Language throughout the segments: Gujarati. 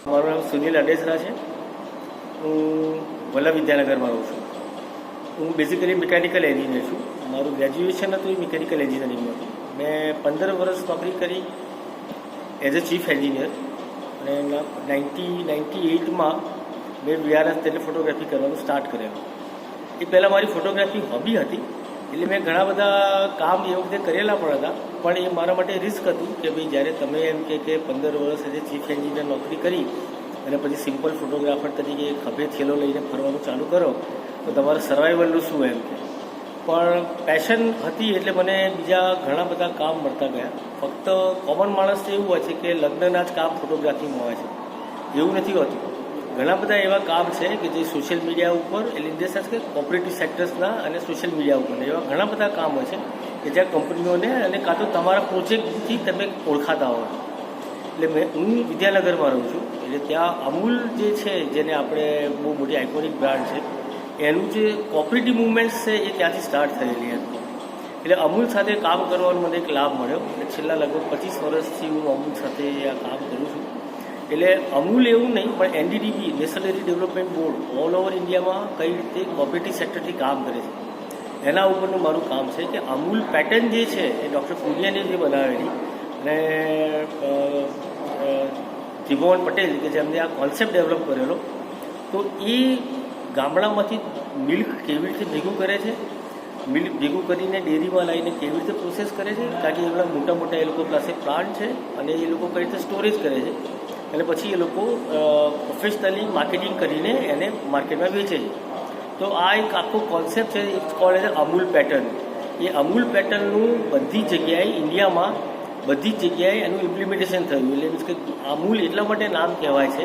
મારું નામ સુનિલ અડેસરા છે. હું વલ્લભ વિદ્યાનગરમાં રહું છું. હું બેઝિકલી મિકેનિકલ એન્જિનિયર છું. મારું ગ્રેજ્યુએશન હતું એ મિકેનિકલ એન્જિનિયરિંગમાં હતું. મેં 15 વર્ષ નોકરી કરી એઝ અ ચીફ એન્જિનિયર અને 1998માં મેં વીઆરએસ એટલે ફોટોગ્રાફી કરવાનું સ્ટાર્ટ કરેલું. એ પહેલાં મારી ફોટોગ્રાફી હોબી હતી, એટલે મેં ઘણા બધા કામ એ વખતે કરેલા પણ હતા. પણ એ મારા માટે રિસ્ક હતું કે ભાઈ જ્યારે તમે એમ કે 15 વર્ષ એઝ એ ચીફ એન્જિનિયર નોકરી કરી અને પછી સિમ્પલ ફોટોગ્રાફર તરીકે ખભે થેલો લઈને ફરવાનું ચાલુ કરો તો તમારે સર્વાઈવલનું શું એમ કે. પણ પેશન હતી એટલે મને બીજા ઘણા બધા કામ મળતા ગયા. ફક્ત કોમન માણસને એવું હોય છે કે લગ્નના જ કામ ફોટોગ્રાફીમાં હોય છે, એવું નથી હોતું. ઘણા બધા એવા કામ છે કે જે સોશિયલ મીડિયા ઉપર એટલે ઇન ધ સેન્સ કે કોઓપરેટિવ સેક્ટર્સના અને સોશિયલ મીડિયા ઉપર એવા ઘણા બધા કામ હોય છે કે જ્યાં કંપનીઓને અને કાં તો તમારા પ્રોજેક્ટથી તમે ઓળખાતા હોય. એટલે હું વિદ્યાનગરમાં રહું છું, એટલે ત્યાં અમૂલ જે છે, જેને આપણે બહુ મોટી આઇકોનિક બ્રાન્ડ છે, એનું જે કોઓપરેટિવ મુવમેન્ટ્સ છે એ ત્યાંથી સ્ટાર્ટ થયેલી હતી. એટલે અમૂલ સાથે કામ કરવાનો મને એક લાભ મળ્યો. એટલે છેલ્લા લગભગ 25 વર્ષથી હું અમૂલ સાથે આ કામ કરું છું. એટલે અમૂલ એવું નહીં, પણ NDDB national dairy development board all over ઇન્ડિયામાં કઈ રીતે કોઓપરેટિવ સેક્ટરથી કામ કરે છે એના ઉપરનું મારું કામ છે. કે અમૂલ પેટર્ન જે છે એ ડૉક્ટર પૂર્ણિયાને જે બનાવેલી અને ત્રિભુવન પટેલ કે જેમને આ કોન્સેપ્ટ ડેવલપ કરેલો, તો એ ગામડામાંથી મિલ્ક કેવી રીતે ભેગું કરે છે, મિલ્ક ભેગું કરીને ડેરીમાં લાવીને કેવી રીતે પ્રોસેસ કરે છે, કારણ કે એમના મોટા મોટા એ લોકો પાસે પ્લાન્ટ છે અને એ લોકો કઈ રીતે સ્ટોરેજ કરે છે અને પછી એ લોકો પ્રોફેશનલી માર્કેટિંગ કરીને એને માર્કેટમાં વેચે છે. તો આ એક આખો કોન્સેપ્ટ છે, it's called as Amul pattern. એ અમૂલ પેટર્નનું બધી જગ્યાએ ઇન્ડિયામાં બધી જ જગ્યાએ એનું ઇમ્પ્લિમેન્ટેશન થયું. એટલે મીન્સ કે અમૂલ એટલા માટે નામ કહેવાય છે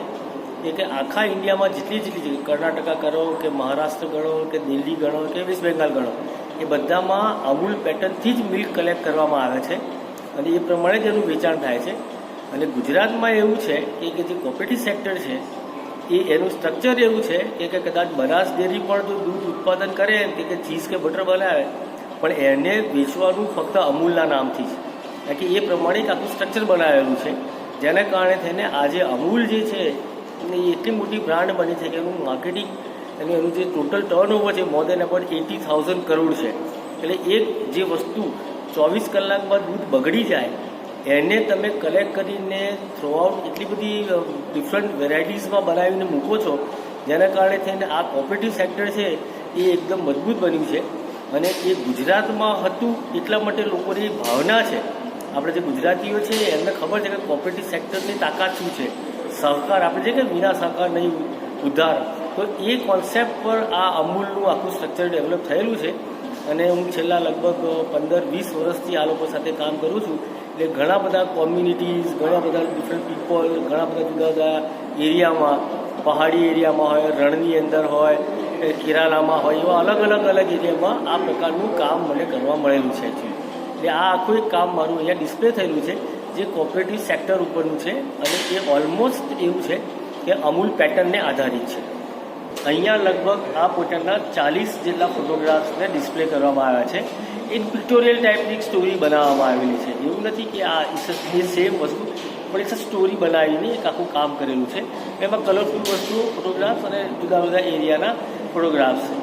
કે આખા ઇન્ડિયામાં જેટલી જગ્યાએ કર્ણાટકા ગણો કે મહારાષ્ટ્ર ગણો કે દિલ્હી ગણો કે વેસ્ટ બેંગાલ ગણો, એ બધામાં અમૂલ પેટર્નથી જ મિલ્ક કલેક્ટ કરવામાં આવે છે અને એ પ્રમાણે જ એનું વેચાણ થાય છે. અને ગુજરાતમાં એવું છે કે જે કોઓપરેટિવ સેક્ટર છે એ એનું સ્ટ્રક્ચર એવું છે કે કદાચ બનાસ ડેરી પણ જો દૂધ ઉત્પાદન કરે કે ચીઝ કે બટર બનાવે, પણ એને વેચવાનું ફક્ત અમૂલના નામથી જ, કારણ કે એ પ્રમાણે એક આખું સ્ટ્રક્ચર બનાવેલું છે. જેના કારણે થઈને આજે અમૂલ જે છે એ એટલી મોટી બ્રાન્ડ બની છે કે એનું માર્કેટિંગ અને એનું જે ટોટલ ટર્નઓવર છે મોર દેન અબાઉટ 80,000 કરોડ છે. એટલે એક જે વસ્તુ 24 કલાકમાં દૂધ બગડી જાય એને તમે કલેક્ટ કરીને થ્રુઆઉટ એટલી બધી ડિફરન્ટ વેરાયટીઝમાં બનાવીને મૂકો છો, જેના કારણે થઈને આ કોઓપરેટિવ સેક્ટર છે એ એકદમ મજબૂત બન્યું છે. અને એ ગુજરાતમાં હતું એટલા માટે લોકોની ભાવના છે. આપણે જે ગુજરાતીઓ છે એમને ખબર છે કે કોઓપરેટિવ સેક્ટરની તાકાત શું છે. સહકાર આપણે છે કે વિના સહકાર નહીં ઉદ્ધાર, તો એ કોન્સેપ્ટ પર આ અમૂલનું આખું સ્ટ્રક્ચર ડેવલપ થયેલું છે. અને હું છેલ્લા લગભગ 15-20 વર્ષથી આ લોકો સાથે કામ કરું છું. એટલે ઘણા બધા કોમ્યુનિટીઝ, ઘણા બધા ડિફરન્ટ પીપલ, ઘણા બધા જુદા જુદા એરિયામાં, પહાડી એરિયામાં હોય, રણની અંદર હોય, કેરાલામાં હોય, એવા અલગ એરિયામાં આ પ્રકારનું કામ મને કરવા મળેલું છે. એટલે આ આખું એક કામ મારું અહીંયા ડિસ્પ્લે થયેલું છે જે કોઓપરેટિવ સેક્ટર ઉપરનું છે અને એ ઓલમોસ્ટ એવું છે કે અમૂલ પેટર્નને આધારિત છે. અહીંયા લગભગ આ પોતાના 40 જેટલા ફોટોગ્રાફ્સને ડિસ્પ્લે કરવામાં આવ્યા છે. એક પિક્ટોરિયલ ટાઈપની એક સ્ટોરી બનાવવામાં આવેલી છે. એવું નથી કે આ એ સેમ વસ્તુ, પણ એક સ્ટોરી બનાવીને એક આખું કામ કરેલું છે. એમાં કલરફુલ વસ્તુઓ ફોટોગ્રાફ્સ અને જુદા જુદા એરિયાના ફોટોગ્રાફ્સ છે.